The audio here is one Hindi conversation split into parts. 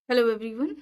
Hello everyone.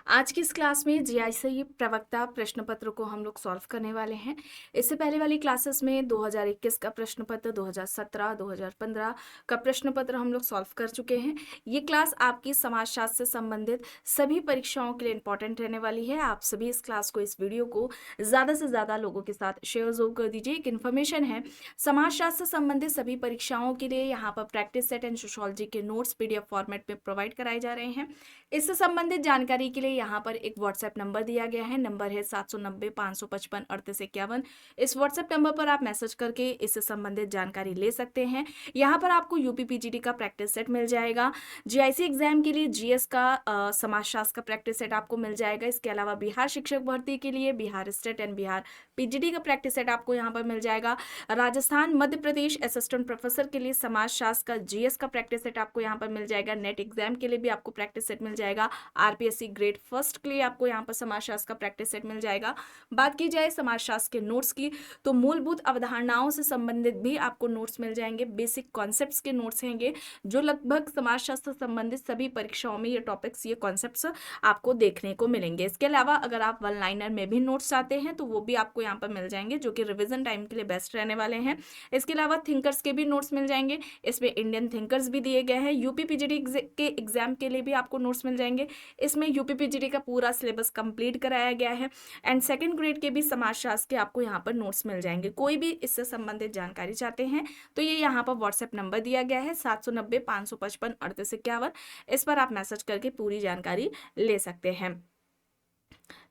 आज की इस क्लास में जीआईसी प्रवक्ता प्रश्न पत्र को हम लोग सॉल्व करने वाले हैं। इससे पहले वाली क्लासेस में 2021 का प्रश्न पत्र, 2017, 2015 का प्रश्न पत्र हम लोग सॉल्व कर चुके हैं। ये क्लास आपकी समाजशास्त्र से संबंधित सभी परीक्षाओं के लिए इंपॉर्टेंट रहने वाली है। आप सभी इस क्लास को, इस वीडियो को ज़्यादा से ज़्यादा लोगों के साथ शेयर जरूर कर दीजिए। एक इन्फॉर्मेशन है, समाजशास्त्र से संबंधित सभी परीक्षाओं के लिए यहाँ पर प्रैक्टिस सेट एंड सोशोलॉजी के नोट्स PDF फॉर्मेट में प्रोवाइड कराए जा रहे हैं। इससे संबंधित जानकारी के लिए यहाँ पर एक व्हाट्सएप नंबर दिया गया है। नंबर है 790-555-3851। इस व्हाट्सएप नंबर पर आप मैसेज करके इससे संबंधित जानकारी ले सकते हैं। यहाँ पर आपको यूपीपीजीडी का प्रैक्टिस सेट मिल जाएगा। जीआईसी एग्जाम के लिए जीएस का समाजशास्त्र का प्रैक्टिस सेट आपको मिल जाएगा। इसके अलावा बिहार शिक्षक भर्ती के लिए Bihar state and Bihar PGD का प्रैक्टिस सेट आपको यहाँ पर मिल जाएगा। राजस्थान मध्य प्रदेश असिस्टेंट प्रोफेसर के लिए समाजशास्त्र का जीएस का प्रैक्टिस सेट आपको यहाँ पर मिल जाएगा। नेट एग्जाम के लिए भी आपको प्रैक्टिस सेट मिल जाएगा। आरपीएससी ग्रेड फर्स्ट के लिए आपको यहाँ पर समाजशास्त्र का प्रैक्टिस सेट मिल जाएगा। बात की जाए समाजशास्त्र के नोट्स की, तो मूलभूत अवधारणाओं से संबंधित भी आपको नोट्स मिल जाएंगे। बेसिक कॉन्सेप्ट्स के नोट्स हैंगे जो लगभग समाजशास्त्र से संबंधित सभी परीक्षाओं में ये टॉपिक्स, ये कॉन्सेप्ट्स आपको देखने को मिलेंगे। इसके अलावा अगर आप वन लाइनर में भी नोट्स चाहते हैं तो वो भी आपको यहाँ पर मिल जाएंगे, जो कि रिविजन टाइम के लिए बेस्ट रहने वाले हैं। इसके अलावा थिंकर्स के भी नोट्स मिल जाएंगे। इसमें इंडियन थिंकर्स भी दिए गए हैं। यूपीपीजीडी के एग्जाम के लिए भी आपको नोट्स मिल जाएंगे। इसमें यूपीपीजीडी का पूरा सिलेबस कंप्लीट कराया गया है। एंड सेकंड ग्रेड के भी समाजशास्त्र के आपको यहाँ पर नोट्स मिल जाएंगे। कोई भी इससे संबंधित जानकारी चाहते हैं तो ये यहाँ पर व्हाट्सएप नंबर दिया गया है 790-555-3851। इस पर आप मैसेज करके पूरी जानकारी ले सकते हैं।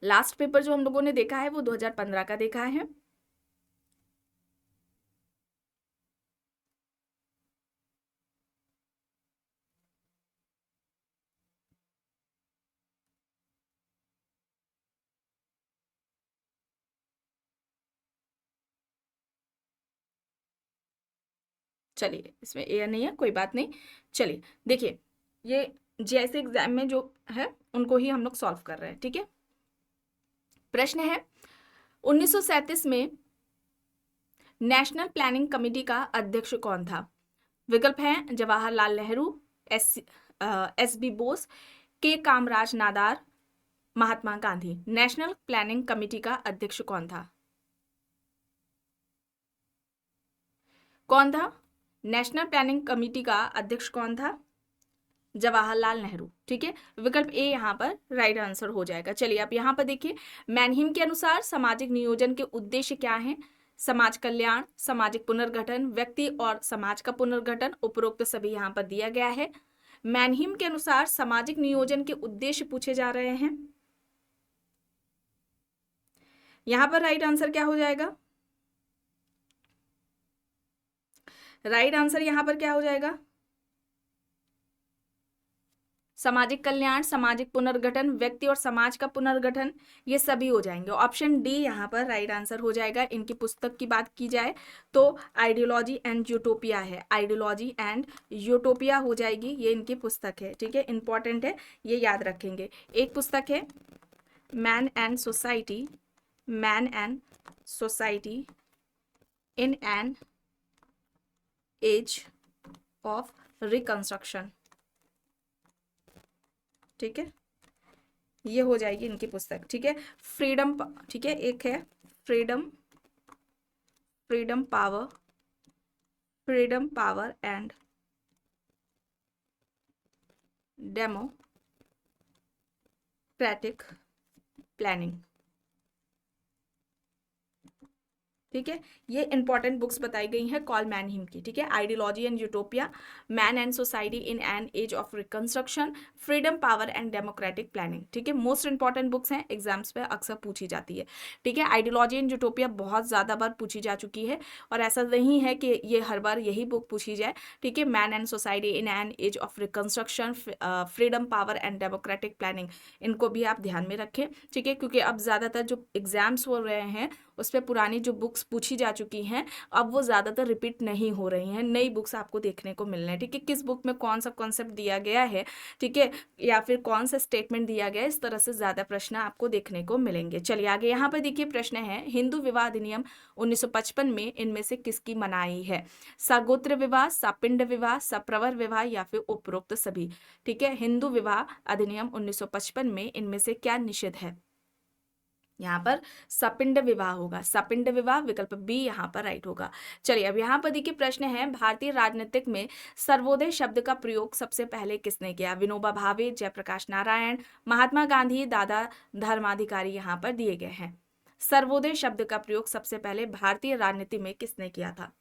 लास्ट पेपर जो हम लोगों ने देखा है वो 2015 का देखा है। चलिए, इसमें एयर नहीं है, कोई बात नहीं। चलिए देखिए, ये जैसे एग्जाम में जो है उनको ही हम लोग सॉल्व कर रहे हैं। ठीक है, प्रश्न है 1937 में नेशनल प्लानिंग कमेटी का अध्यक्ष कौन था? विकल्प हैं जवाहरलाल नेहरू, एस बी बोस, के कामराज नादार, Mahatma Gandhi. National planning committee का अध्यक्ष कौन था? कौन था नेशनल प्लानिंग कमेटी का अध्यक्ष? कौन था? जवाहरलाल नेहरू। ठीक है, विकल्प ए यहाँ पर राइट आंसर हो जाएगा। चलिए आप यहाँ पर देखिए, मैनहिम के अनुसार सामाजिक नियोजन के उद्देश्य क्या हैं? समाज कल्याण, सामाजिक पुनर्गठन, व्यक्ति और समाज का पुनर्गठन। उपरोक्त सभी यहाँ पर दिया गया है। मैनहिम के अनुसार सामाजिक नियोजन के उद्देश्य पूछे जा रहे हैं। यहाँ पर राइट आंसर क्या हो जाएगा? राइट आंसर यहाँ पर क्या हो जाएगा? सामाजिक कल्याण, सामाजिक पुनर्गठन, व्यक्ति और समाज का पुनर्गठन, ये सभी हो जाएंगे। ऑप्शन डी यहाँ पर राइट आंसर हो जाएगा। इनकी पुस्तक की बात की जाए तो आइडियोलॉजी एंड यूटोपिया है। आइडियोलॉजी एंड यूटोपिया हो जाएगी, ये इनकी पुस्तक है। ठीक है, इंपॉर्टेंट है, ये याद रखेंगे। एक पुस्तक है man and society, man and society in an age of reconstruction. ठीक है, ये हो जाएगी इनकी पुस्तक। ठीक है, फ्रीडम, ठीक है, एक है freedom, freedom power, freedom power and democratic planning. ठीक है, ये इंपॉर्टेंट बुक्स बताई गई हैं कॉल मैनहिम की। ठीक है, ideology and utopia, man and society in an age of reconstruction, freedom power and democratic planning. ठीक है, मोस्ट इंपॉर्टेंट बुक्स हैं, एग्जाम्स पे अक्सर पूछी जाती है। ठीक है, आइडियोलॉजी एंड यूटोपिया बहुत ज़्यादा बार पूछी जा चुकी है और ऐसा नहीं है कि ये हर बार यही बुक पूछी जाए। ठीक है, man and society in an age of reconstruction, freedom power and democratic planning, इनको भी आप ध्यान में रखें। ठीक है, क्योंकि अब ज़्यादातर जो एग्जाम्स हो रहे हैं उस पर पुरानी जो बुक्स पूछी जा चुकी हैं अब वो ज़्यादातर रिपीट नहीं हो रही हैं, नई बुक्स आपको देखने को मिल रहे हैं। ठीक है, किस बुक में कौन सा कॉन्सेप्ट दिया गया है, ठीक है, या फिर कौन सा स्टेटमेंट दिया गया है, इस तरह से ज़्यादा प्रश्न आपको देखने को मिलेंगे। चलिए आगे यहाँ पर देखिए प्रश्न है, हिंदू विवाह अधिनियम 1955 में इनमें से किसकी मनाही है? सगोत्र विवाह, सपिंड विवाह, सप्रवर विवाह या फिर उपरोक्त सभी। ठीक है, हिंदू विवाह अधिनियम 1955 में इनमें से क्या निषिद्ध है? यहाँ पर सपिंड विवाह होगा, सपिंड विवाह, विकल्प बी यहाँ पर राइट होगा। चलिए अब यहाँ पर देखिए प्रश्न है, भारतीय राजनीतिक में सर्वोदय शब्द का प्रयोग सबसे पहले किसने किया? विनोबा भावे, जयप्रकाश नारायण, महात्मा गांधी, दादा धर्माधिकारी यहाँ पर दिए गए हैं। सर्वोदय शब्द का प्रयोग सबसे पहले भारतीय राजनीति में किसने किया था?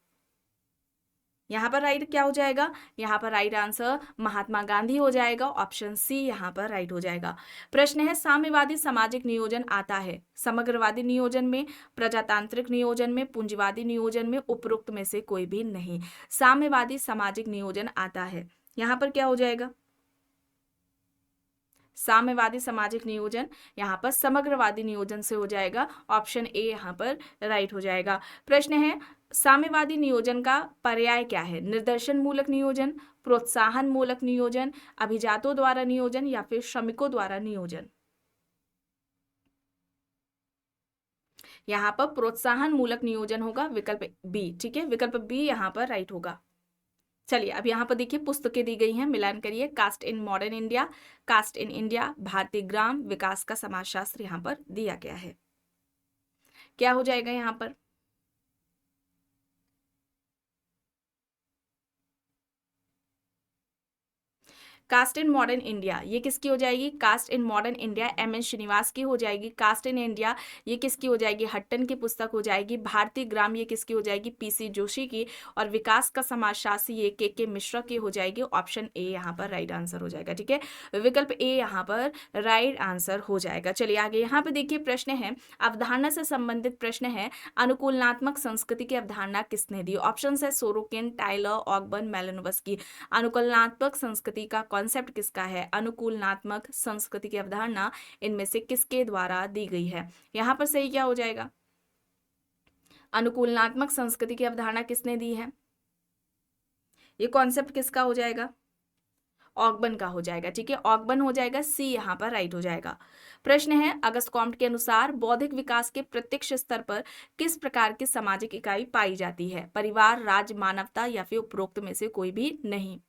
यहाँ पर राइट क्या हो जाएगा? यहाँ पर राइट आंसर महात्मा गांधी हो जाएगा, ऑप्शन सी यहाँ पर राइट हो जाएगा। प्रश्न है, साम्यवादी सामाजिक नियोजन आता है समग्रवादी नियोजन में, प्रजातांत्रिक नियोजन में, पूंजीवादी नियोजन में, उपरोक्त में से कोई भी नहीं। साम्यवादी सामाजिक नियोजन आता है, यहाँ पर क्या हो जाएगा? साम्यवादी सामाजिक नियोजन यहाँ पर समग्रवादी नियोजन से हो जाएगा, ऑप्शन ए यहाँ पर राइट हो जाएगा। प्रश्न है, साम्यवादी नियोजन का पर्याय क्या है? निर्दर्शन मूलक नियोजन, प्रोत्साहन मूलक नियोजन, अभिजातों द्वारा नियोजन या फिर श्रमिकों द्वारा नियोजन। यहाँ पर प्रोत्साहन मूलक नियोजन होगा, विकल्प बी। ठीक है, विकल्प बी यहाँ पर राइट होगा। चलिए अब यहाँ पर देखिए पुस्तकें दी गई हैं, मिलान करिए। Caste in modern India, caste in India, भारतीय ग्राम विकास का समाजशास्त्र यहाँ पर दिया गया है। क्या हो जाएगा यहाँ पर? कास्ट इन मॉडर्न इंडिया ये किसकी हो जाएगी? Caste in modern India M N Srinivas की हो जाएगी। कास्ट इन इंडिया ये किसकी हो जाएगी? हट्टन की पुस्तक हो जाएगी। भारतीय ग्राम ये किसकी हो जाएगी? पीसी जोशी की। और विकास का समाजशास्त्र ये के मिश्रा की हो जाएगी। ऑप्शन ए यहाँ पर राइट आंसर हो जाएगा। ठीक है, विकल्प ए यहाँ पर राइट आंसर हो जाएगा। चलिए आगे यहाँ पे देखिए प्रश्न है, अवधारणा से संबंधित प्रश्न है, अनुकूलनात्मक संस्कृति की अवधारणा किसने दी? ऑप्शन है सोरोकिन, टाइलर, ऑकबर्न, मैलिनोवस्की। अनुकूलनात्मक संस्कृति का कॉन्सेप्ट किसका है? अनुकूलनात्मक संस्कृति की अवधारणा इनमें से किसके द्वारा दी गई है? यहाँ पर सही क्या हो जाएगा? अनुकूलनात्मक संस्कृति की अवधारणा किसने दी है? ये कॉन्सेप्ट किसका हो जाएगा? ऑकबर्न का हो जाएगा। ठीक है, ऑकबर्न हो जाएगा, सी यहाँ पर राइट हो जाएगा। प्रश्न है, अगस्त कॉम्ट के अनुसार बौद्धिक विकास के प्रत्यक्ष स्तर पर किस प्रकार की सामाजिक इकाई पाई जाती है? परिवार, राज्य, मानवता या फिर उपरोक्त में से कोई भी नहीं।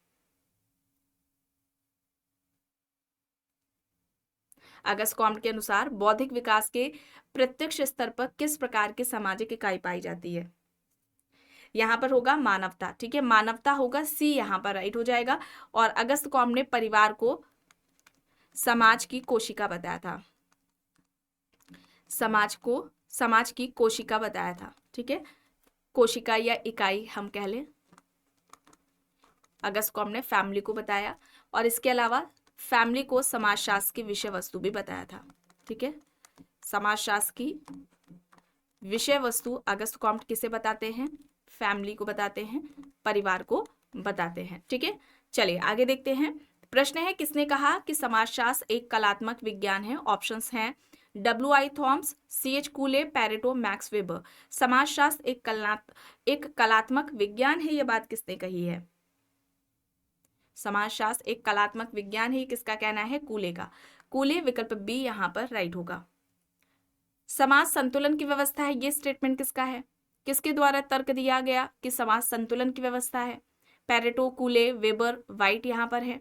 अगस्त कॉम्ट के अनुसार बौद्धिक विकास के प्रत्यक्ष स्तर पर किस प्रकार की सामाजिक इकाई पाई जाती है? यहाँ पर होगा मानवता। ठीक है, मानवता होगा, सी यहाँ पर राइट हो जाएगा। और अगस्त कॉम्ट ने परिवार को समाज की कोशिका बताया था, समाज की कोशिका बताया था। ठीक है, कोशिका या इकाई हम कह लें। अगस्त कॉम्ट ने फैमिली को बताया और इसके अलावा फैमिली को समाजशास्त्र की विषय वस्तु भी बताया था। ठीक है, समाजशास्त्र की विषय वस्तु अगस्त कॉम्ट किसे बताते हैं? फैमिली को बताते हैं, परिवार को बताते हैं। ठीक है, चलिए आगे देखते हैं। प्रश्न है, किसने कहा कि समाजशास्त्र एक कलात्मक विज्ञान है? ऑप्शंस हैं W.I. Thoms, C.H. कूले, Pareto, max weber. समाजशास्त्र एक कलात्मक विज्ञान है, यह बात किसने कही है? समाजशास्त्र एक कलात्मक विज्ञान है, किसका कहना है? कूले का। कूले, विकल्प बी यहाँ पर राइट होगा। समाज संतुलन की व्यवस्था है, ये स्टेटमेंट किसका है? किसके द्वारा तर्क दिया गया कि समाज संतुलन की व्यवस्था है? पैरेटो, कूले, वेबर, वाइट यहाँ पर है।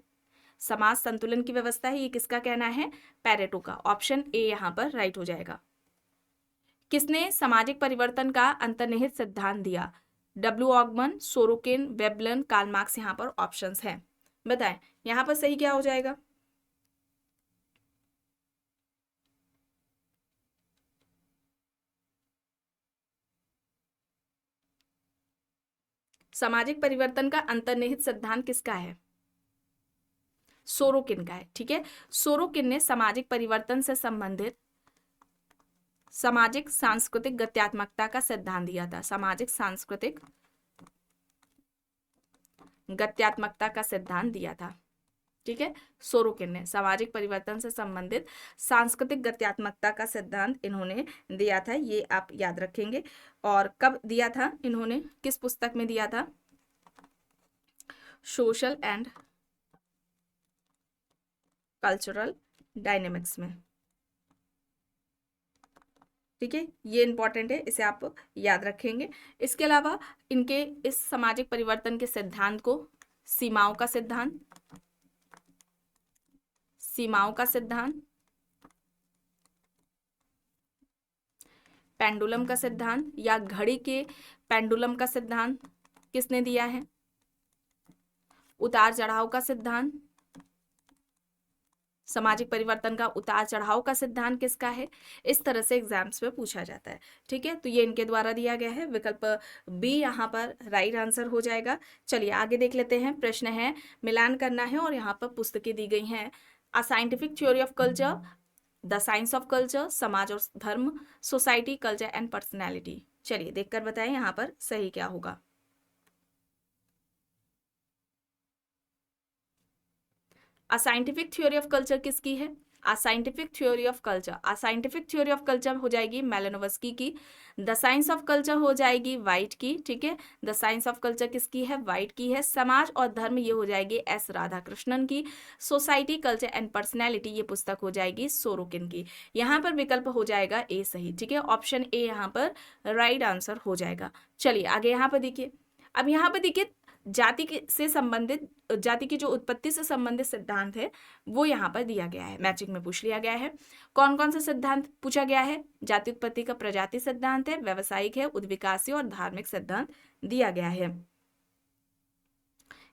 समाज संतुलन की व्यवस्था है, ये किसका कहना है? पैरेटो का। ऑप्शन ए यहाँ पर राइट हो जाएगा। किसने सामाजिक परिवर्तन का अंतर्निहित सिद्धांत दिया? W. Ogburn, Sorokin, Veblen, Karl Marx यहाँ पर ऑप्शंस हैं। बताएं यहाँ पर सही क्या हो जाएगा? सामाजिक परिवर्तन का अंतर्निहित सिद्धांत किसका है? सोरोकिन का है। ठीक है, सोरोकिन ने सामाजिक परिवर्तन से संबंधित सामाजिक सांस्कृतिक गत्यात्मकता का सिद्धांत दिया था। सामाजिक सांस्कृतिक गत्यात्मकता का सिद्धांत दिया था। ठीक है। सोरोकिन ने सामाजिक परिवर्तन से संबंधित सांस्कृतिक गत्यात्मकता का सिद्धांत इन्होंने दिया था, ये आप याद रखेंगे। और कब दिया था इन्होंने, किस पुस्तक में दिया था? सोशल एंड कल्चरल डायनेमिक्स में। ठीक है, ये इंपॉर्टेंट है, इसे आप याद रखेंगे। इसके अलावा इनके इस सामाजिक परिवर्तन के सिद्धांत को सीमाओं का सिद्धांत, सीमाओं का सिद्धांत, पेंडुलम का सिद्धांत या घड़ी के पेंडुलम का सिद्धांत किसने दिया है? उतार चढ़ाव का सिद्धांत, सामाजिक परिवर्तन का उतार चढ़ाव का सिद्धांत किसका है? इस तरह से एग्जाम्स में पूछा जाता है। ठीक है, तो ये इनके द्वारा दिया गया है, विकल्प बी यहाँ पर राइट आंसर हो जाएगा। चलिए आगे देख लेते हैं। प्रश्न है, मिलान करना है और यहाँ पर पुस्तकें दी गई हैं। A scientific theory of culture, the science of culture, समाज और धर्म, सोसाइटी, कल्चर एंड पर्सनैलिटी। चलिए देखकर बताएं यहाँ पर सही क्या होगा। A scientific theory of culture किसकी है? A scientific theory of culture, a scientific theory of culture हो जाएगी मैलिनोवस्की की। द साइंस ऑफ कल्चर हो जाएगी वाइट की। ठीक है, द साइंस ऑफ कल्चर किसकी है? वाइट की है। समाज और धर्म ये हो जाएगी एस राधाकृष्णन की। सोसाइटी, कल्चर एंड पर्सनैलिटी ये पुस्तक हो जाएगी सोरोकिन की। यहाँ पर विकल्प हो जाएगा ए सही। ठीक है, ऑप्शन ए यहाँ पर राइट आंसर हो जाएगा। चलिए आगे यहाँ पर देखिए। अब यहाँ पर देखिए जाति से संबंधित, जाति की जो उत्पत्ति से संबंधित सिद्धांत है वो यहाँ पर दिया गया है, मैचिंग में पूछ लिया गया है। कौन कौन सा सिद्धांत पूछा गया है? जाति उत्पत्ति का प्रजाति सिद्धांत है, व्यावसायिक है, उद्विकासीय और धार्मिक सिद्धांत दिया गया है।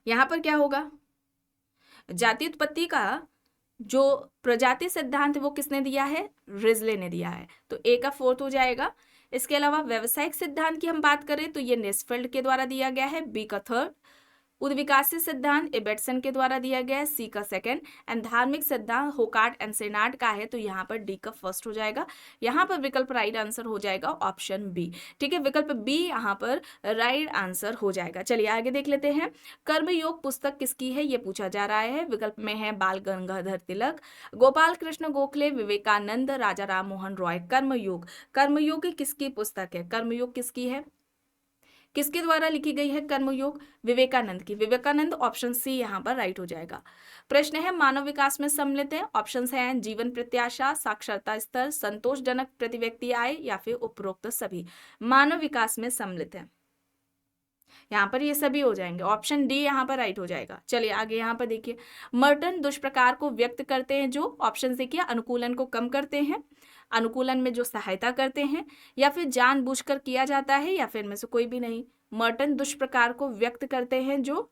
यहाँ पर क्या होगा? जाति उत्पत्ति का जो प्रजाति सिद्धांत है वो किसने दिया है? रिजले ने दिया है, तो ए का फोर्थ हो जाएगा। इसके अलावा व्यावसायिक सिद्धांत की हम बात करें तो ये नेस्फेल्ड के द्वारा दिया गया है, बी का थर्ड। उद्विकासीय सिद्धांत एबेटसन के द्वारा दिया गया है, सी का सेकंड। एंड धार्मिक सिद्धांत होकार्ट एंड सेनार्ड का है, तो यहाँ पर डी का फर्स्ट हो जाएगा। यहाँ पर विकल्प राइट आंसर हो जाएगा ऑप्शन बी। ठीक है, विकल्प बी यहाँ पर राइट आंसर हो जाएगा। चलिए आगे देख लेते हैं। कर्मयोग पुस्तक किसकी है ये पूछा जा रहा है। विकल्प में है बाल गंगाधर तिलक, गोपाल कृष्ण गोखले, विवेकानंद, राजा राम मोहन रॉय। कर्मयोग, कर्मयोग किसकी पुस्तक है? कर्मयोग किसकी है, किसके द्वारा लिखी गई है कर्मयोग? विवेकानंद की। विवेकानंद ऑप्शन सी यहाँ पर राइट हो जाएगा। प्रश्न है, मानव विकास में सम्मिलित है। ऑप्शंस हैं जीवन प्रत्याशा, साक्षरता स्तर, संतोषजनक प्रति व्यक्ति आय या फिर उपरोक्त सभी। मानव विकास में सम्मिलित है, यहाँ पर ये सभी हो जाएंगे। ऑप्शन डी यहाँ पर राइट हो जाएगा। चलिए आगे यहाँ पर देखिए। मर्टन दुष्प्रकार को व्यक्त करते हैं जो, ऑप्शन देखिए, अनुकूलन को कम करते हैं, अनुकूलन में जो सहायता करते हैं, या फिर जानबूझकर किया जाता है, या फिर में से कोई भी नहीं। मर्टन दुष्प्रकार को व्यक्त करते हैं जो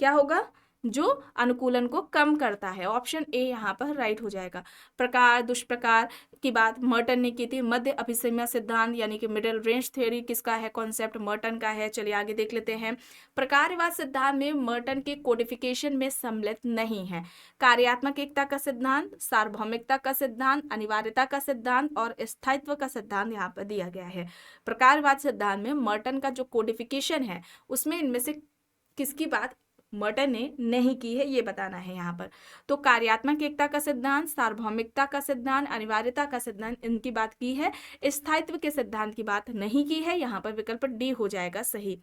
क्या होगा? जो अनुकूलन को कम करता है। ऑप्शन ए यहाँ पर राइट हो जाएगा। प्रकार, दुष्प्रकार की बात मर्टन ने की थी। मध्य अभिसमय सिद्धांत यानी कि मिडिल रेंज थ्योरी किसका है? कॉन्सेप्ट मर्टन का है। चलिए आगे देख लेते हैं। प्रकारवाद सिद्धांत में मर्टन के कोडिफिकेशन में सम्मिलित नहीं है। कार्यात्मक एकता का सिद्धांत, सार्वभौमिकता का सिद्धांत, अनिवार्यता का सिद्धांत और स्थायित्व का सिद्धांत यहाँ पर दिया गया है। प्रकारवाद सिद्धांत में मर्टन का जो कोडिफिकेशन है उसमें इनमें से किसकी बात मर्टन ने नहीं की है, ये बताना है यहाँ पर। तो कार्यात्मक एकता का सिद्धांत, सार्वभौमिकता का सिद्धांत, अनिवार्यता का सिद्धांत, इनकी बात की है। स्थायित्व के सिद्धांत की बात नहीं की है। यहाँ पर विकल्प डी हो जाएगा सही।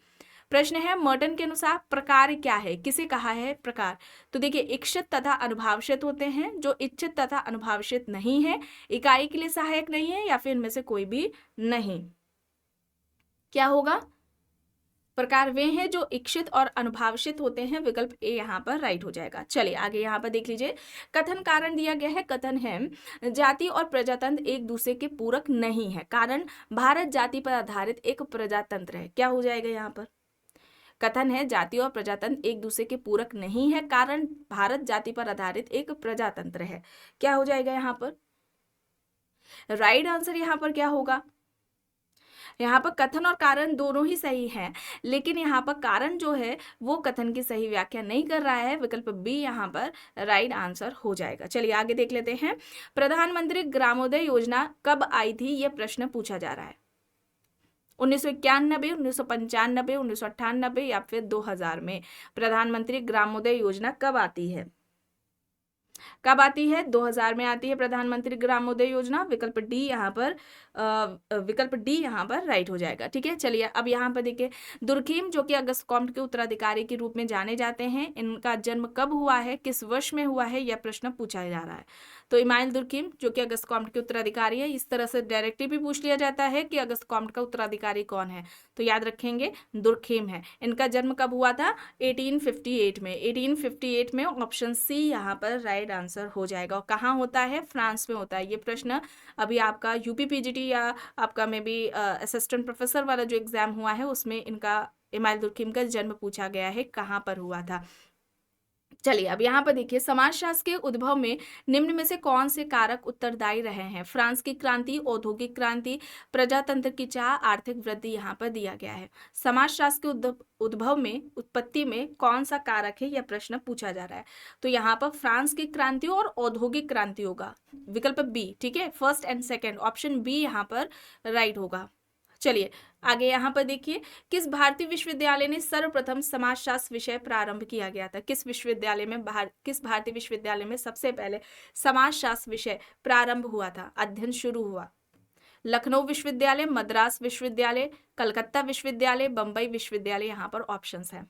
प्रश्न है, मर्टन के अनुसार प्रकार क्या है? किसे कहा है प्रकार? तो देखिए, इच्छित तथा अनुभावशित होते हैं। जो इच्छित तथा अनुभावशित नहीं है, इकाई के लिए सहायक नहीं है, या फिर इनमें से कोई भी नहीं। क्या होगा? प्रकार वे हैं जो इच्छित और अनुभावशित होते हैं। विकल्प ए यहाँ पर राइट हो जाएगा। चलिए आगे यहाँ पर देख लीजिए। कथन कारण दिया गया है। कथन है, जाति और प्रजातंत्र एक दूसरे के पूरक नहीं है। कारण, भारत जाति पर आधारित एक प्रजातंत्र है। क्या हो जाएगा यहाँ पर? कथन है, जाति और प्रजातंत्र एक दूसरे के पूरक नहीं है। कारण, भारत जाति पर आधारित एक प्रजातंत्र है। क्या हो जाएगा यहाँ पर? राइट आंसर यहाँ पर क्या होगा? यहाँ पर कथन और कारण दोनों ही सही हैं, लेकिन यहाँ पर कारण जो है वो कथन की सही व्याख्या नहीं कर रहा है। विकल्प बी यहाँ पर राइट आंसर हो जाएगा। चलिए आगे देख लेते हैं। प्रधानमंत्री ग्रामोदय योजना कब आई थी? यह प्रश्न पूछा जा रहा है। 1991, 1995, 1998 या फिर 2000 में प्रधानमंत्री ग्रामोदय योजना कब आती है? कब आती है? 2000 में आती है प्रधानमंत्री ग्रामोदय योजना। विकल्प डी यहाँ पर राइट हो जाएगा। ठीक है, चलिए अब यहाँ पर देखिए, दुर्खिम जो कि अगस्त कॉम्ट के उत्तराधिकारी के रूप में जाने जाते हैं, इनका जन्म कब हुआ है, किस वर्ष में हुआ है, यह प्रश्न पूछा जा रहा है। तो इमाइल दुर्खिम जो कि अगस्त कॉम्ट के उत्तराधिकारी है, इस तरह से डायरेक्टली भी पूछ लिया जाता है कि अगस्त कॉम्ट का उत्तराधिकारी कौन है, तो याद रखेंगे दुर्खिम है। इनका जन्म कब हुआ था? 1858 में। 1858 में ऑप्शन सी यहाँ पर राइट आंसर हो जाएगा। और कहाँ होता है? फ्रांस में होता है। ये प्रश्न अभी आपका यूपीपीजीटी या आपका मे बी असिस्टेंट प्रोफेसर वाला जो एग्जाम हुआ है उसमें इनका इमाइल दुर्खिम का जन्म पूछा गया है, कहाँ पर हुआ था। चलिए अब यहाँ पर देखिए, समाजशास्त्र के उद्भव में निम्न में से कौन से कारक उत्तरदायी रहे हैं? फ्रांस की क्रांति, औद्योगिक क्रांति, प्रजातंत्र की चाह, आर्थिक वृद्धि यहाँ पर दिया गया है। समाजशास्त्र के उद्भव में, उत्पत्ति में कौन सा कारक है, यह प्रश्न पूछा जा रहा है। तो यहाँ पर फ्रांस की क्रांति और औद्योगिक क्रांति होगा, विकल्प बी। ठीक है, first and second option B यहाँ पर राइट होगा। चलिए आगे यहाँ पर देखिए, किस भारतीय विश्वविद्यालय ने सर्वप्रथम समाजशास्त्र विषय प्रारंभ किया गया था? किस भारतीय विश्वविद्यालय में सबसे पहले समाजशास्त्र विषय प्रारंभ हुआ था, अध्ययन शुरू हुआ? लखनऊ विश्वविद्यालय, मद्रास विश्वविद्यालय, कलकत्ता विश्वविद्यालय, बंबई विश्वविद्यालय, यहाँ पर ऑप्शंस हैं।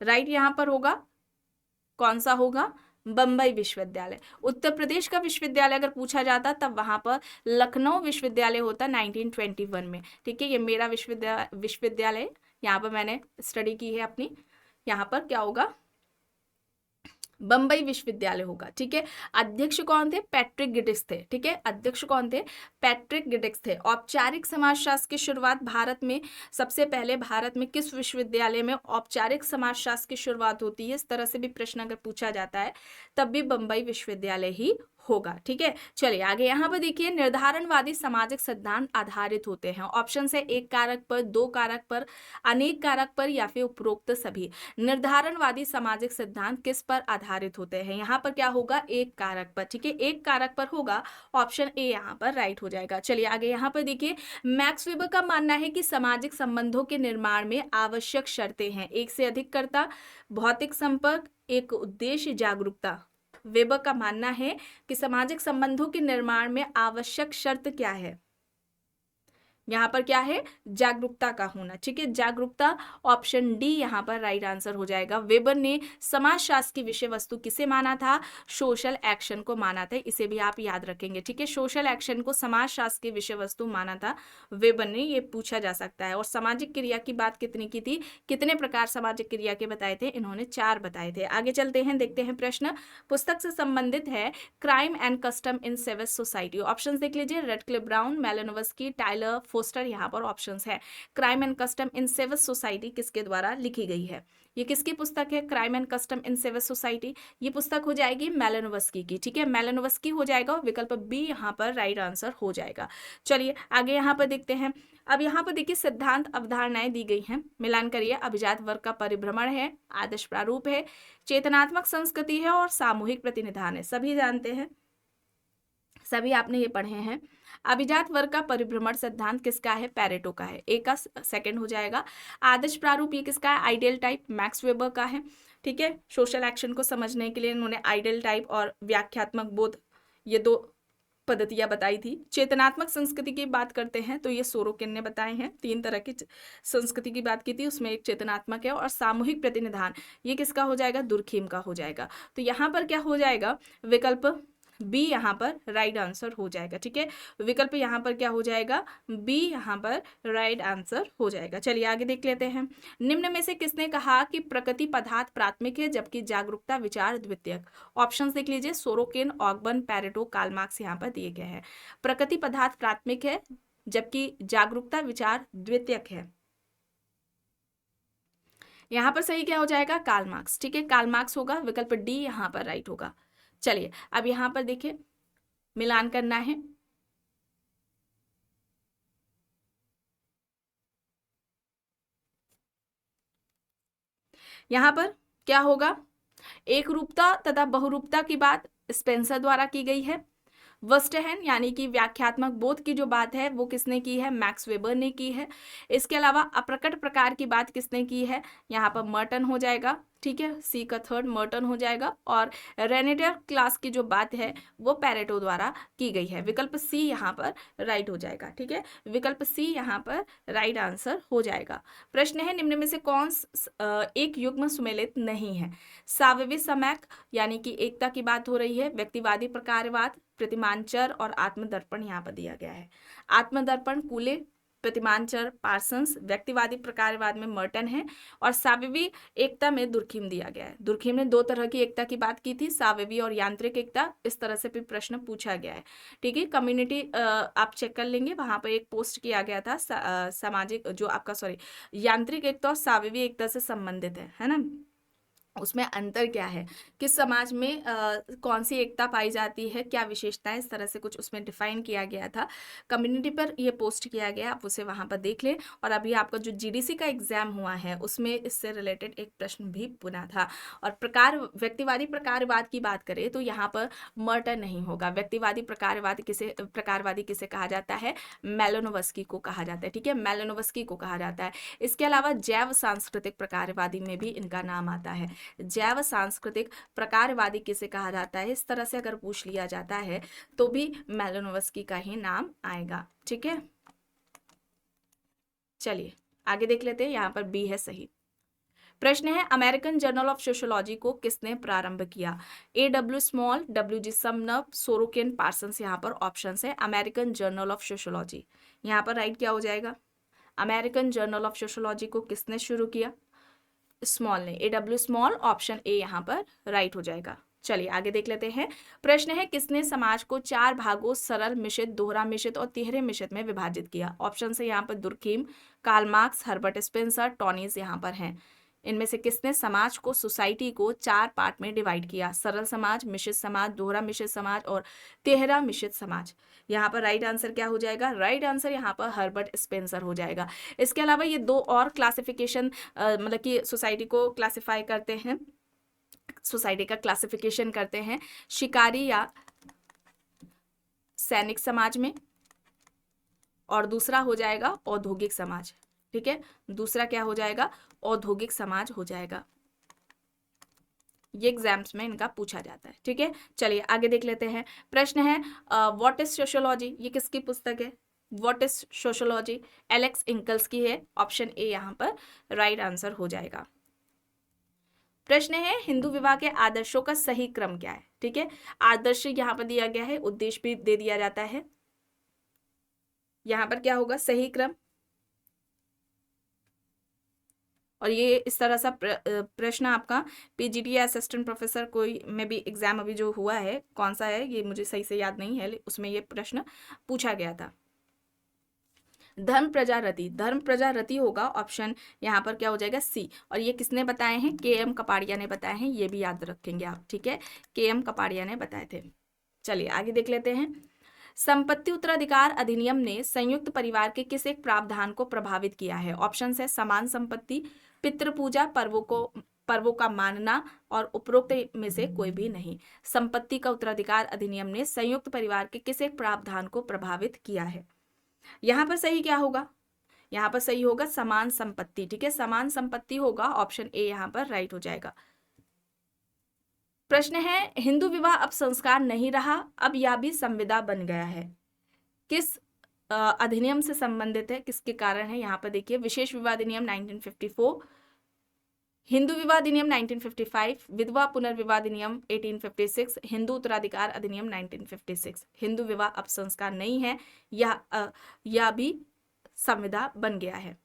राइट यहाँ पर होगा, कौन सा होगा? बंबई विश्वविद्यालय। उत्तर प्रदेश का विश्वविद्यालय अगर पूछा जाता तब वहां पर लखनऊ विश्वविद्यालय होता 1921 में। ठीक है, ये मेरा विश्वविद्यालय यहाँ पर मैंने स्टडी की है अपनी। यहाँ पर क्या होगा? बंबई विश्वविद्यालय होगा। ठीक है, अध्यक्ष कौन थे? पैट्रिक गिडिक्स थे। ठीक है, अध्यक्ष कौन थे? पैट्रिक गिडिक्स थे। औपचारिक समाजशास्त्र की शुरुआत भारत में, सबसे पहले भारत में किस विश्वविद्यालय में औपचारिक समाजशास्त्र की शुरुआत होती है? इस तरह से भी प्रश्न अगर पूछा जाता है तब भी बंबई विश्वविद्यालय ही होगा। ठीक है, चलिए आगे यहाँ पर देखिए, निर्धारणवादी सामाजिक सिद्धांत आधारित होते हैं। ऑप्शन है एक कारक पर, दो कारक पर, अनेक कारक पर या फिर उपरोक्त सभी। निर्धारणवादी सामाजिक सिद्धांत किस पर आधारित होते हैं? यहाँ पर क्या होगा? एक कारक पर। ठीक है, एक कारक पर होगा, ऑप्शन ए यहाँ पर राइट हो जाएगा। चलिए आगे यहाँ पर देखिए, मैक्स वेबर का मानना है कि सामाजिक संबंधों के निर्माण में आवश्यक शर्तें हैं, एक से अधिक कर्ता, भौतिक संपर्क, एक उद्देश्य, जागरूकता। वेबर का मानना है कि सामाजिक संबंधों के निर्माण में आवश्यक शर्त क्या है? यहाँ पर क्या है? जागरूकता का होना। ठीक है, जागरूकता, ऑप्शन डी यहाँ पर राइट आंसर हो जाएगा। वेबर ने समाजशास्त्र की विषय वस्तु किसे माना था? सोशल एक्शन को माना था। इसे भी आप याद रखेंगे। ठीक है, सोशल एक्शन को समाजशास्त्र की विषय वस्तु माना था वेबर ने, ये पूछा जा सकता है। और सामाजिक क्रिया की बात कितनी की थी? कितने प्रकार सामाजिक क्रिया के बताए थे? इन्होंने 4 बताए थे। आगे चलते हैं, देखते हैं प्रश्न। पुस्तक से संबंधित है crime and custom in civil society. Option देख लीजिए, Radcliffe Brown, Malinowski, Tylor Foster, यहाँ पर ऑप्शंस है। Crime and custom in civil society किसके द्वारा लिखी गई है? ये किसकी पुस्तक है? Crime and custom in civil society. ये पुस्तक हो जाएगी मेलानोव्स्की की। ठीक है, मेलानोव्स्की हो जाएगा, विकल्प बी यहाँ पर राइट आंसर हो जाएगा। चलिए आगे यहाँ पर देखते हैं। अब यहाँ पर देखिए, सिद्धांत अवधारणाएं दी गई हैं, मिलान करिए। अभिजात वर्ग का परिभ्रमण है, आदर्श प्रारूप है, चेतनात्मक संस्कृति है और सामूहिक प्रतिनिधान है। सभी जानते हैं, सभी आपने ये पढ़े हैं। अभिजात वर्ग का परिभ्रमण सिद्धांत किसका है? पेरेटो का है। ए का सेकंड हो जाएगा। आदर्श प्रारूप ये किसका है? आइडियल टाइप, मैक्स वेबर का है। ठीक है, सोशल एक्शन को समझने के लिए इन्होंने आइडियल टाइप और व्याख्यात्मक बोध, ये 2 पद्धतियां बताई थी। चेतनात्मक संस्कृति की बात करते हैं तो ये सोरोकिन ने बताए हैं। 3 तरह की संस्कृति की बात की थी, उसमें एक चेतनात्मक है। और सामूहिक प्रतिनिधान ये किसका हो जाएगा? दुर्खिम का हो जाएगा। तो यहाँ पर क्या हो जाएगा? विकल्प बी यहाँ पर राइट आंसर हो जाएगा। ठीक है, विकल्प यहाँ पर क्या हो जाएगा? बी यहाँ पर राइट आंसर हो जाएगा। चलिए आगे देख लेते हैं। निम्न में से किसने कहा कि प्रकृति पदार्थ प्राथमिक है जबकि जागरूकता विचार द्वितीयक? ऑप्शंस देख लीजिए, Sorokin, Ogburn, Pareto, Karl Marx यहाँ पर दिए गए हैं। प्रकृति पदार्थ प्राथमिक है जबकि जागरूकता विचार द्वितीयक है। यहाँ पर सही क्या हो जाएगा? Karl Marx. ठीक है, कार्ल मार्क्स होगा, विकल्प डी यहाँ पर राइट होगा। चलिए अब यहां पर देखिए, मिलान करना है। यहां पर क्या होगा? एक रूपता तथा बहुरूपता की बात स्पेंसर द्वारा की गई है। वर्स्टहैन यानी कि व्याख्यात्मक बोध की जो बात है वो किसने की है, मैक्स वेबर ने की है। इसके अलावा अप्रकट प्रकार की बात किसने की है, यहाँ पर मर्टन हो जाएगा, ठीक है, सी का थर्ड मर्टन हो जाएगा। और रेनेटर क्लास की जो बात है वो पैरेटो द्वारा की गई है। विकल्प सी यहाँ पर राइट हो जाएगा, ठीक है, विकल्प सी यहाँ पर राइट आंसर हो जाएगा। प्रश्न है, निम्न में से कौन एक युग्म सुमेलित नहीं है। सावयवी समैक यानी कि एकता की बात हो रही है, व्यक्तिवादी प्रकारवाद, प्रतिमानचर और आत्मदर्पण यहाँ पर दिया गया है। आत्मदर्पण कूले, प्रतिमानचर पार्सन्स, व्यक्तिवादी प्रकारवाद में मर्टन है और सावयवी एकता में दुर्खिम दिया गया है। दुर्खिम ने दो तरह की एकता की बात की थी, सावयवी और यांत्रिक एकता, इस तरह से भी प्रश्न पूछा गया है, ठीक है। कम्युनिटी आप चेक कर लेंगे, वहां पर एक पोस्ट किया गया था, सामाजिक जो आपका यांत्रिक एकता और सावयवी एकता से संबंधित है ना, उसमें अंतर क्या है, किस समाज में कौन सी एकता पाई जाती है, क्या विशेषताएं, इस तरह से कुछ उसमें डिफाइन किया गया था। कम्युनिटी पर ये पोस्ट किया गया, आप उसे वहां पर देख लें। और अभी आपका जो जीडीसी का एग्जाम हुआ है उसमें इससे रिलेटेड एक प्रश्न भी पुना था। और व्यक्तिवादी प्रकारवाद की बात करें तो यहाँ पर मर्टन नहीं होगा। व्यक्तिवादी प्रकारवादी किसे कहा जाता है, मेलिनोवस्की को कहा जाता है, ठीक है, मेलिनोवस्की को कहा जाता है। इसके अलावा जैव सांस्कृतिक प्रकारवादी में भी इनका नाम आता है। जैव सांस्कृतिक प्रकारवादी किसे कहा जाता है, इस तरह से अगर पूछ लिया जाता है तो भी मेलिनोवस्की का ही नाम आएगा, ठीक है। चलिए आगे देख लेते हैं, यहाँ पर बी है सही। प्रश्न है, अमेरिकन जर्नल ऑफ सोशियोलॉजी को किसने प्रारंभ किया। A.W. Small, W.G. Sumner, Sorokin, Parsons यहाँ पर ऑप्शन है। अमेरिकन जर्नल ऑफ सोशियोलॉजी यहाँ पर राइट क्या हो जाएगा, अमेरिकन जर्नल ऑफ सोशियोलॉजी को किसने शुरू किया, स्मॉल ने, A.W. स्मॉल, ऑप्शन ए यहाँ पर राइट हो जाएगा। चलिए आगे देख लेते हैं। प्रश्न है, किसने समाज को 4 भागों सरल मिश्रित, दोहरा मिश्रित और तिहरे मिश्रित में विभाजित किया। ऑप्शन से यहाँ पर Durkheim, Karl Marx, Herbert Spencer, Tonnies यहाँ पर हैं। इनमें से किसने समाज को, सोसाइटी को 4 पार्ट में डिवाइड किया, सरल समाज, मिश्रित समाज, दोहरा मिश्रित समाज और तिहरा मिश्रित समाज। यहाँ पर राइट आंसर क्या हो जाएगा, राइट आंसर यहाँ पर हर्बर्ट स्पेंसर हो जाएगा। इसके अलावा ये 2 और क्लासिफिकेशन मतलब कि सोसाइटी को क्लासिफाई करते हैं, सोसाइटी का क्लासिफिकेशन करते हैं शिकारी या सैनिक समाज में, और दूसरा हो जाएगा औद्योगिक समाज, ठीक है, दूसरा क्या हो जाएगा, औद्योगिक समाज हो जाएगा। ये एग्जाम्स में इनका पूछा जाता है, ठीक है। चलिए आगे देख लेते हैं। प्रश्न है, व्हाट इज सोशियोलॉजी, ये किसकी पुस्तक है, व्हाट इज सोशियोलॉजी, एलेक्स इंकल्स की है। ऑप्शन ए यहाँ पर राइट आंसर हो जाएगा। प्रश्न है, हिंदू विवाह के आदर्शों का सही क्रम क्या है, ठीक है, आदर्श यहाँ पर दिया गया है, उद्देश्य भी दे दिया जाता है। यहाँ पर क्या होगा, सही क्रम, और ये इस तरह सा प्रश्न आपका पीजीटी असिस्टेंट प्रोफेसर कोई में भी एग्जाम अभी जो हुआ है, कौन सा है ये मुझे सही से याद नहीं है, उसमें ये प्रश्न पूछा गया था। धर्म प्रजा रति, धर्म प्रजा रति होगा, ऑप्शन यहाँ पर क्या हो जाएगा, सी। और ये किसने बताए हैं, KM कपाड़िया ने बताए हैं, ये भी याद रखेंगे आप, ठीक है, KM कपाड़िया ने बताए थे। चलिए आगे देख लेते हैं। संपत्ति उत्तराधिकार अधिनियम ने संयुक्त परिवार के किस एक प्रावधान को प्रभावित किया है। ऑप्शन है समान संपत्ति, पितृपूजा, पर्वों का मानना और उपरोक्त में से कोई भी नहीं। संपत्ति का उत्तराधिकार अधिनियम ने संयुक्त परिवार के किस एक प्रावधान को प्रभावित किया है। यहाँ पर सही क्या होगा, यहाँ पर सही होगा समान संपत्ति, ठीक है, समान संपत्ति होगा, ऑप्शन ए यहाँ पर राइट हो जाएगा। प्रश्न है, हिंदू विवाह अब संस्कार नहीं रहा, अब यह भी संविदा बन गया है, किस अधिनियम से संबंधित है, किसके कारण है। यहाँ पर देखिए, विशेष विवाह अधिनियम 1954, हिंदू विवाह अधिनियम 1955, विधवा पुनर्विवाह अधिनियम 1856, हिंदू उत्तराधिकार अधिनियम 1956। हिंदू विवाह अब संस्कार नहीं है, यह भी संविदा बन गया है,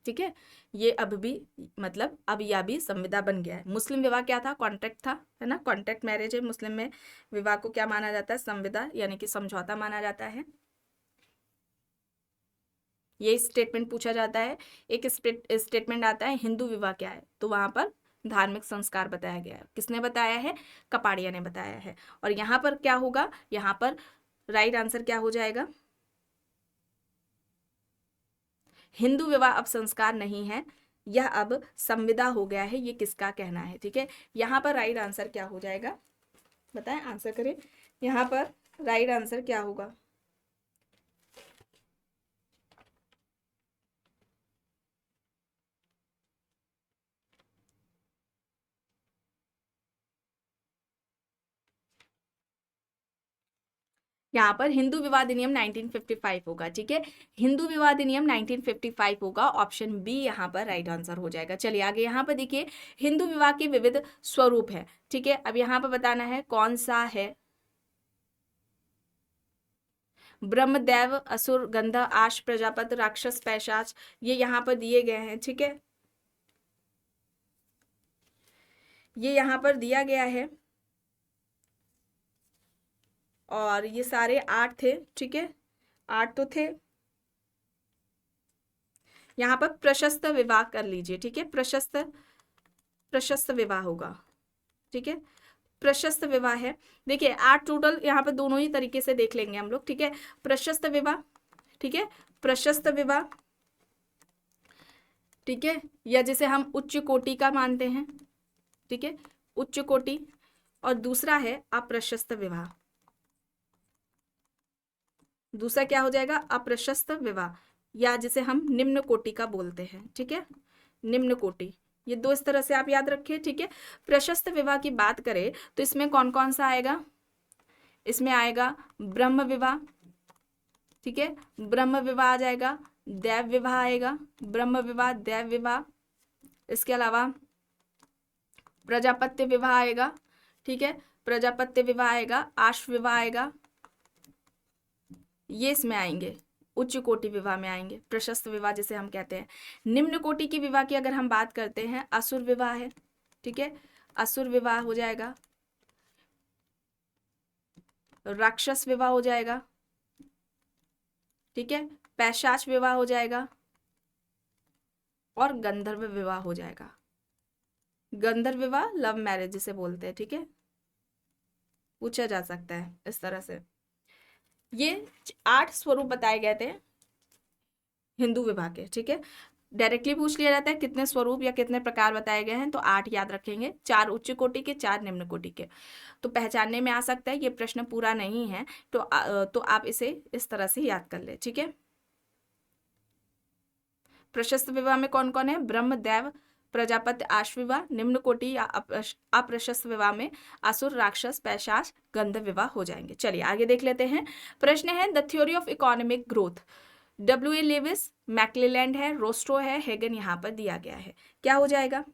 ठीक है, ये अब भी मतलब अब यह भी संविदा बन गया है। मुस्लिम विवाह क्या था, कॉन्ट्रैक्ट था, है ना, कॉन्ट्रैक्ट मैरिज है। मुस्लिम में विवाह को क्या माना जाता है, संविदा यानी कि समझौता माना जाता है। ये स्टेटमेंट पूछा जाता है। एक स्टेटमेंट आता है हिंदू विवाह क्या है, तो वहां पर धार्मिक संस्कार बताया गया है। किसने बताया है, कपाड़िया ने बताया है। और यहाँ पर क्या होगा, यहाँ पर राइट आंसर क्या हो जाएगा, हिंदू विवाह अब संस्कार नहीं है, यह अब संविदा हो गया है, ये किसका कहना है, ठीक है। यहाँ पर राइट आंसर क्या हो जाएगा, बताएं, आंसर करें। यहाँ पर राइट आंसर क्या होगा? यहाँ पर हिंदू विवाह अधिनियम 1955 होगा। ठीक है, हिंदू विवाह अधिनियम 1955 होगा। ऑप्शन बी यहाँ पर राइट आंसर हो जाएगा। चलिए आगे, यहाँ पर देखिए हिंदू विवाह के विविध स्वरूप है। ठीक है, अब यहाँ पर बताना है कौन सा है। ब्रह्मदैव, असुर, गंधर्व, आश, प्रजापति, राक्षस, पैशाच, ये यहाँ पर दिए गए हैं। ठीक है, ये यहाँ पर दिया गया है और ये सारे 8 थे। ठीक है, 8 तो थे। यहाँ पर प्रशस्त विवाह कर लीजिए। ठीक है, प्रशस्त विवाह होगा। ठीक है, प्रशस्त विवाह है। देखिए 8 टोटल, यहाँ पर दोनों ही तरीके से देख लेंगे हम लोग। ठीक है, प्रशस्त विवाह, ठीक है, प्रशस्त विवाह, ठीक है, या जिसे हम उच्च कोटि का मानते हैं। ठीक है, उच्च कोटि। और दूसरा है अप्रशस्त विवाह। दूसरा क्या हो जाएगा? अप्रशस्त विवाह, या जिसे हम निम्न कोटि का बोलते हैं। ठीक है, निम्न कोटि। ये दो इस तरह से आप याद रखिए। ठीक है, प्रशस्त विवाह की बात करें तो इसमें कौन कौन सा आएगा? इसमें आएगा ब्रह्म विवाह। ठीक है, ब्रह्म विवाह आ जाएगा, दैव विवाह आएगा, ब्रह्म विवाह, दैव विवाह। इसके अलावा प्रजापत्य विवाह आएगा। ठीक है, प्रजापत्य विवाह आएगा, आश्व विवाह आएगा, ये इसमें आएंगे, उच्च कोटि विवाह में आएंगे, प्रशस्त विवाह जिसे हम कहते हैं। निम्न कोटि की विवाह की अगर हम बात करते हैं, असुर विवाह है। ठीक है, असुर विवाह हो जाएगा, राक्षस विवाह हो जाएगा। ठीक है, पैशाच विवाह हो जाएगा और गंधर्व विवाह हो जाएगा। गंधर्व विवाह लव मैरिज जिसे बोलते हैं। ठीक है, पूछा जा सकता है इस तरह से। ये 8 स्वरूप बताए गए थे हिंदू विवाह के। ठीक है, डायरेक्टली पूछ लिया जाता है कितने स्वरूप या कितने प्रकार बताए गए हैं, तो 8 याद रखेंगे, 4 उच्च कोटि के, 4 निम्न कोटि के। तो पहचानने में आ सकता है ये प्रश्न पूरा नहीं है, तो आप इसे इस तरह से याद कर ले। ठीक है, प्रशस्त विवाह में कौन कौन है? ब्रह्म, दैव, प्रजापति, आश्व विवाह। निम्न कोटि या अप्रशस्त विवाह में असुर, राक्षस, पैशाच, गंधर्व विवाह हो जाएंगे। चलिए आगे देख लेते हैं। प्रश्न है the theory of economic growth. W.A. Lewis, McClelland है, रोस्ट्रो है, हेगन यहाँ पर दिया गया है। क्या हो जाएगा?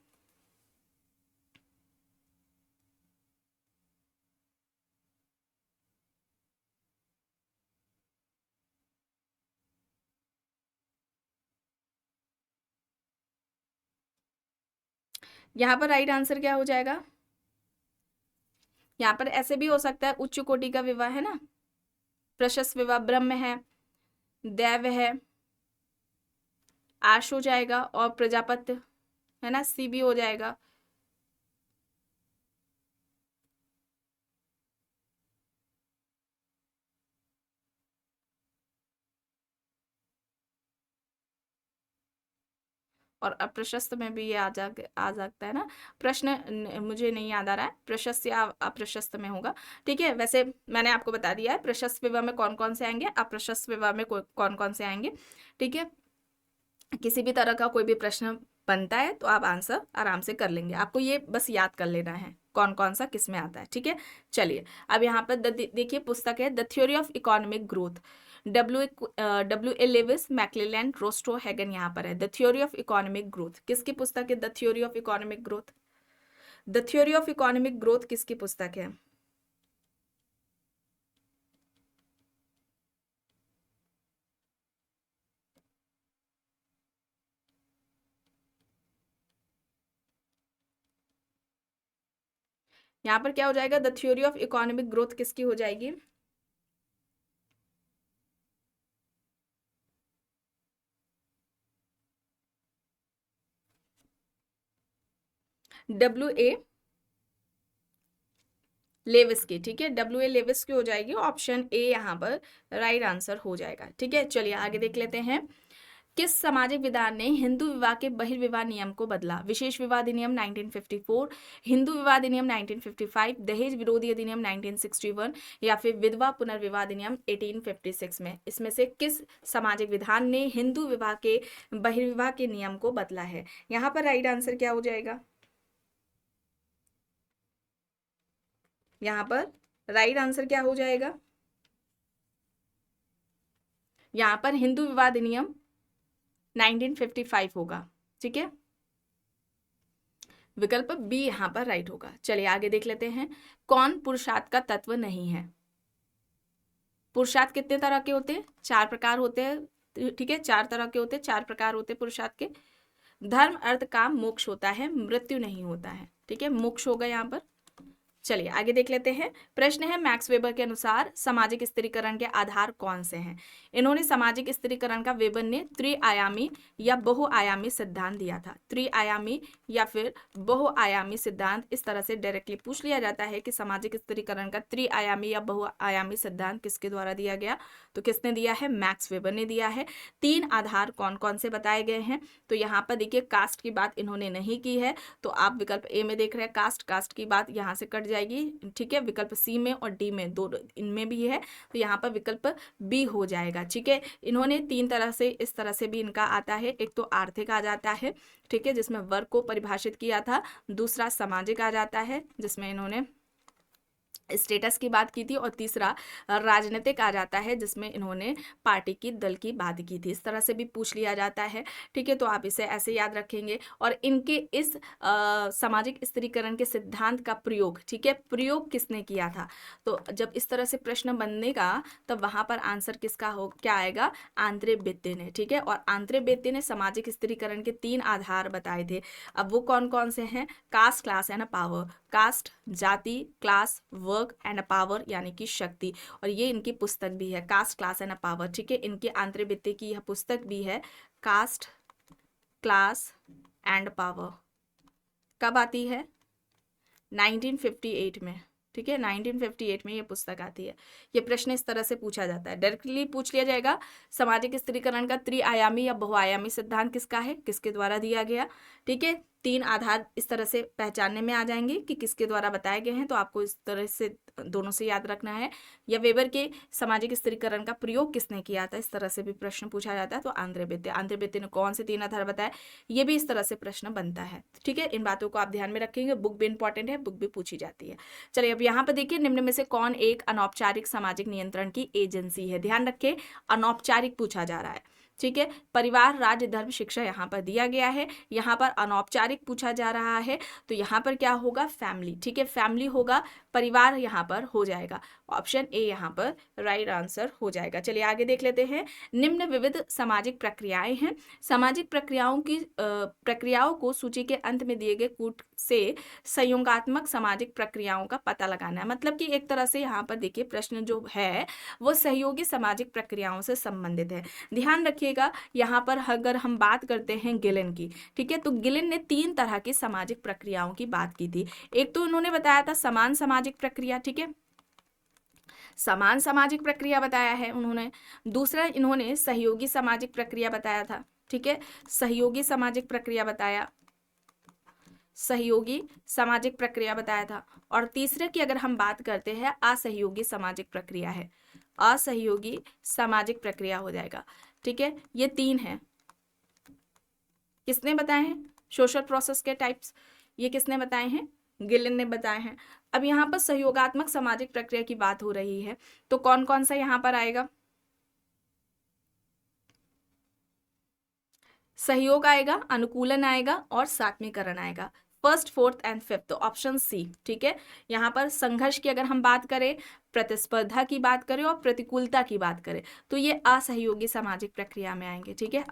यहाँ पर राइट आंसर क्या हो जाएगा? यहाँ पर ऐसे भी हो सकता है, उच्च कोटि का विवाह है ना, प्रशस्त विवाह ब्रह्म है, दैव है, आश हो जाएगा, और प्रजापत्य है ना, सी भी हो जाएगा। और अप्रशस्त में भी ये आ सकता है ना। प्रश्न मुझे नहीं याद आ रहा है, प्रशस्त या अप्रशस्त में होगा। ठीक है, वैसे मैंने आपको बता दिया है प्रशस्त विवाह में कौन कौन से आएंगे, अप्रशस्त विवाह में कौन कौन से आएंगे। ठीक है, किसी भी तरह का कोई भी प्रश्न बनता है तो आप आंसर आराम से कर लेंगे। आपको ये बस याद कर लेना है कौन कौन सा किस में आता है। ठीक है, चलिए अब यहाँ पर देखिए पुस्तक है the theory of economic growth. W.A. Lewis, McClelland, Rostow, Hagen यहाँ पर है। The theory of economic growth किसकी पुस्तक है? The theory of economic growth. The theory of economic growth किसकी पुस्तक है? यहाँ पर क्या हो जाएगा? The theory of economic growth किसकी हो जाएगी? W.A. लेविस की। ठीक है, W.A. लेविस की हो जाएगी। ऑप्शन ए यहाँ पर राइट आंसर हो जाएगा। ठीक है, चलिए आगे देख लेते हैं। किस सामाजिक विधान ने हिंदू विवाह के बहिर्विवाह नियम को बदला? विशेष विवाह अधिनियम 1954, हिंदू विवाह अधिनियम 1955, दहेज विरोधी अधिनियम 1961 या फिर विधवा पुनर्विवाह अधिनियम 1856 में? इसमें से किस सामाजिक विधान ने हिंदू विवाह के बहिर्विवाह के नियम को बदला है? यहाँ पर राइट आंसर क्या हो जाएगा? यहाँ पर राइट आंसर क्या हो जाएगा? यहाँ पर हिंदू विवाह अधिनियम 1955 होगा। ठीक है, विकल्प बी यहाँ पर राइट होगा। चलिए आगे देख लेते हैं। कौन पुरुषार्थ का तत्व नहीं है? पुरुषार्थ कितने तरह के होते हैं? 4 प्रकार होते हैं। ठीक है, 4 तरह के होते हैं, 4 प्रकार होते हैं पुरुषार्थ के। धर्म, अर्थ, काम, मोक्ष होता है, मृत्यु नहीं होता है। ठीक है, मोक्ष होगा यहाँ पर। चलिए आगे देख लेते हैं। प्रश्न है, मैक्स वेबर के अनुसार सामाजिक स्थिरीकरण के आधार कौन से हैं? इन्होंने सामाजिक स्थिरीकरण का वेबर ने त्रिआयामी या बहुआयामी सिद्धांत दिया था। त्रिआयामी या फिर बहुआयामी सिद्धांत, इस तरह से डायरेक्टली पूछ लिया जाता है कि सामाजिक स्थिरीकरण का त्रिआयामी या बहुआयामी सिद्धांत किसके द्वारा दिया गया? तो किसने दिया है? मैक्स वेबर ने दिया है। 3 आधार कौन कौन से बताए गए हैं? तो यहाँ पर देखिए, कास्ट की बात इन्होंने नहीं की है, तो आप विकल्प ए में देख रहे हैं कास्ट की बात यहाँ से कट जाएगी। ठीक है, विकल्प सी में और डी में, दो इनमें भी है, तो यहाँ पर विकल्प बी हो जाएगा। ठीक है, इन्होंने 3 तरह से, इस तरह से भी इनका आता है। एक तो आर्थिक आ जाता है, ठीक है, जिसमें वर्ग को परिभाषित किया था। दूसरा सामाजिक आ जाता है, जिसमें इन्होंने स्टेटस की बात की थी। और तीसरा राजनीतिक आ जाता है, जिसमें इन्होंने पार्टी की, दल की बात की थी। इस तरह से भी पूछ लिया जाता है। ठीक है, तो आप इसे ऐसे याद रखेंगे। और इनके इस सामाजिक स्थिरीकरण के सिद्धांत का प्रयोग, ठीक है, प्रयोग किसने किया था? तो जब इस तरह से प्रश्न बनेगा तब वहां पर आंसर किसका हो, क्या आएगा? आंद्रे बेत्ते ने। ठीक है, और आंद्रे बेत्ते ने सामाजिक स्थिरीकरण के 3 आधार बताए थे। अब वो कौन कौन से हैं? Caste, class and power. Caste जाति, क्लास वर्क एंड पावर यानी कि शक्ति। और ये इनकी पुस्तक भी है, कास्ट, क्लास एंड पावर। ठीक है, इनके आंद्रे बेत्ते की यह पुस्तक भी है, कास्ट, क्लास एंड पावर। कब आती है? 1958 में। ठीक है, 1958 में ये पुस्तक आती है। ये प्रश्न इस तरह से पूछा जाता है, डायरेक्टली पूछ लिया जाएगा। सामाजिक स्थिरीकरण का त्रिआयामी या बहुआयामी सिद्धांत किसका है, किसके द्वारा दिया गया? ठीक है, 3 आधार इस तरह से पहचानने में आ जाएंगे कि किसके द्वारा बताए गए हैं, तो आपको इस तरह से दोनों से याद रखना है। या वेबर के सामाजिक स्थिरीकरण का प्रयोग किसने किया था, इस तरह से भी प्रश्न पूछा जाता है। तो आंद्रे बेत्ते ने कौन से 3 आधार बताए, ये भी इस तरह से प्रश्न बनता है। ठीक है, इन बातों को आप ध्यान में रखेंगे। बुक भी इंपॉर्टेंट है, बुक भी पूछी जाती है। चलिए अब यहाँ पर देखिए, निम्न में से कौन एक अनौपचारिक सामाजिक नियंत्रण की एजेंसी है? ध्यान रखें, अनौपचारिक पूछा जा रहा है। ठीक है, परिवार, राज्य, धर्म, शिक्षा यहाँ पर दिया गया है। यहाँ पर अनौपचारिक पूछा जा रहा है, तो यहाँ पर क्या होगा? फैमिली। ठीक है, फैमिली होगा, परिवार यहाँ पर हो जाएगा। ऑप्शन ए यहाँ पर राइट आंसर हो जाएगा। चलिए आगे देख लेते हैं। निम्न विविध सामाजिक प्रक्रियाएं हैं। सामाजिक प्रक्रियाओं को सूची के अंत में दिए गए कूट से संयोगात्मक सामाजिक प्रक्रियाओं का पता लगाना है। मतलब कि एक तरह से यहाँ पर देखिए, प्रश्न जो है वो सहयोगी सामाजिक प्रक्रियाओं से संबंधित है। ध्यान रखिएगा, यहाँ पर अगर हम बात करते हैं गिलिन की, ठीक है, तो गिलिन ने 3 तरह की सामाजिक प्रक्रियाओं की बात की थी। एक तो उन्होंने बताया था समान सामाजिक प्रक्रिया। ठीक है, समान सामाजिक प्रक्रिया बताया है उन्होंने। दूसरा इन्होंने सहयोगी सामाजिक प्रक्रिया बताया था। ठीक है, सहयोगी सामाजिक प्रक्रिया बताया, सहयोगी सामाजिक प्रक्रिया बताया था। और तीसरे की अगर हम बात करते हैं, असहयोगी सामाजिक प्रक्रिया है, असहयोगी सामाजिक प्रक्रिया हो जाएगा। ठीक है, ये 3 हैं। किसने बताए हैं? सोशल प्रोसेस के टाइप्स, ये किसने बताए हैं? गिलिन ने बताए हैं। अब यहाँ पर सहयोगात्मक सामाजिक प्रक्रिया की बात हो रही है, तो कौन कौन सा यहाँ पर आएगा? सहयोग आएगा, अनुकूलन आएगा और सात्मीकरण आएगा। फर्स्ट, फोर्थ एंड फिफ्थ, तो ऑप्शन सी। ठीक है, यहाँ पर संघर्ष की अगर हम बात करें, प्रतिस्पर्धा की बात करें और प्रतिकूलता की बात करें, तो ये असहयोगी सामाजिक प्रक्रिया में आएंगे। ठीक है,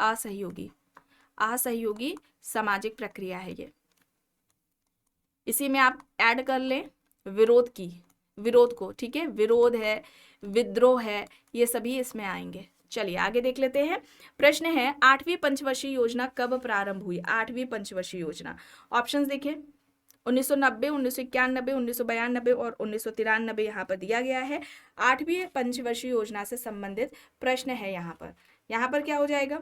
असहयोगी सामाजिक प्रक्रिया है ये। इसी में आप ऐड कर लें विरोध को। ठीक है, विरोध है, विद्रोह है, ये सभी इसमें आएंगे। चलिए आगे देख लेते हैं। प्रश्न है, 8वीं पंचवर्षीय योजना कब प्रारंभ हुई? 8वीं पंचवर्षीय योजना, ऑप्शंस देखिए, 1990, 1991, 1992 और 1993 यहाँ पर दिया गया है। 8वीं पंचवर्षीय योजना से संबंधित प्रश्न है। यहाँ पर क्या हो जाएगा?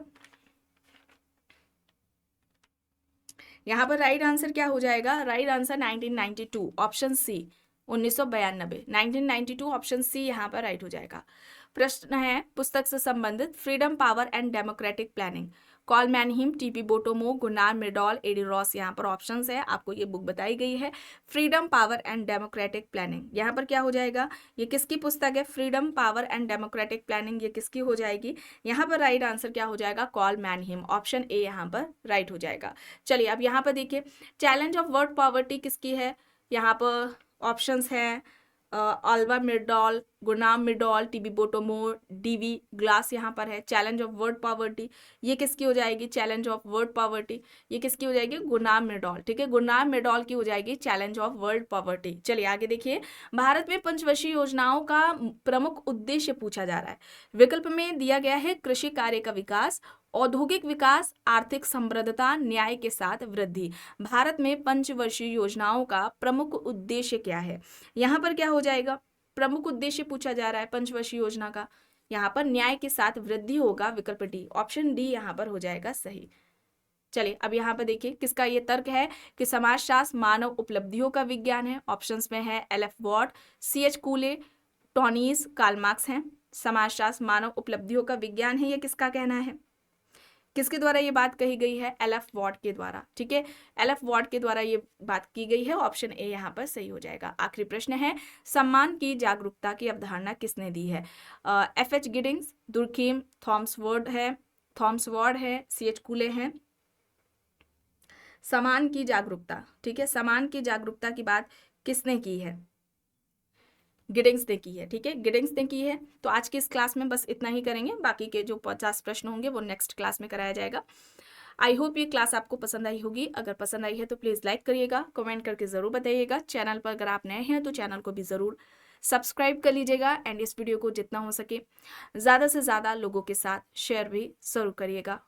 यहाँ पर राइट आंसर क्या हो जाएगा? Right answer 1992 option C 1992 1992 option C यहाँ पर राइट हो जाएगा। प्रश्न है पुस्तक से संबंधित freedom power and democratic planning, Karl Mannheim, T P Bottomore, Gunnar Myrdal, E D Ross, यहाँ पर ऑप्शंस है, आपको ये बुक बताई गई है freedom power and democratic planning. यहाँ पर क्या हो जाएगा? ये किसकी पुस्तक है? Freedom power and democratic planning, ये किसकी हो जाएगी? यहाँ पर राइट आंसर क्या हो जाएगा? कॉल मैनहीम ऑप्शन ए यहाँ पर राइट हो जाएगा। चलिए अब यहाँ पर देखिए चैलेंज ऑफ वर्ड पॉवर्टी किसकी है? यहाँ पर ऑप्शंस हैं अल्वा मिर्डॉल, गुनाम मिर्डॉल, टीबी बोटोमो, डीवी ग्लास यहाँ पर है। चैलेंज ऑफ वर्ड पॉवर्टी ये किसकी हो जाएगी? चैलेंज ऑफ वर्ड पॉवर्टी ये किसकी हो जाएगी? गुनाम मिर्डॉल, ठीक है, गुनाम मिर्डॉल की हो जाएगी चैलेंज ऑफ वर्ल्ड पॉवर्टी। चलिए आगे देखिए भारत में पंचवर्षीय योजनाओं का प्रमुख उद्देश्य पूछा जा रहा है। विकल्प में दिया गया है कृषि कार्य का विकास, औद्योगिक विकास, आर्थिक समृद्धता, न्याय के साथ वृद्धि। भारत में पंचवर्षीय योजनाओं का प्रमुख उद्देश्य क्या है? यहाँ पर क्या हो जाएगा? प्रमुख उद्देश्य पूछा जा रहा है पंचवर्षीय योजना का, यहाँ पर न्याय के साथ वृद्धि होगा, विकल्प डी ऑप्शन डी यहाँ पर हो जाएगा सही। चलिए अब यहाँ पर देखिए किसका ये तर्क है कि समाजशास्त्र मानव उपलब्धियों का विज्ञान है। ऑप्शंस में है L F Ward, C H Cooley, Tonnies, Karl Marx हैं। समाजशास्त्र मानव उपलब्धियों का विज्ञान है, ये किसका कहना है? किसके द्वारा ये बात कही गई है? एल एफ वॉर्ड के द्वारा, ठीक है, एल एफ वॉर्ड के द्वारा ये बात की गई है। ऑप्शन ए यहाँ पर सही हो जाएगा। आखिरी प्रश्न है सम्मान की जागरूकता की अवधारणा किसने दी है? एफ एच गिडिंग्स, दुर्खीम, थॉम्सवर्ड है, सी एच कूले हैं। समान की जागरूकता, ठीक है, समान की जागरूकता की बात किसने की है? गिडिंग्स ने की है, ठीक है, गिडिंग्स ने की है। तो आज की इस क्लास में बस इतना ही करेंगे, बाकी के जो 50 प्रश्न होंगे वो नेक्स्ट क्लास में कराया जाएगा। आई होप ये क्लास आपको पसंद आई होगी। अगर पसंद आई है तो प्लीज़ लाइक करिएगा, कमेंट करके ज़रूर बताइएगा। चैनल पर अगर आप नए हैं तो चैनल को भी ज़रूर सब्सक्राइब कर लीजिएगा एंड इस वीडियो को जितना हो सके ज़्यादा से ज़्यादा लोगों के साथ शेयर भी ज़रूर करिएगा।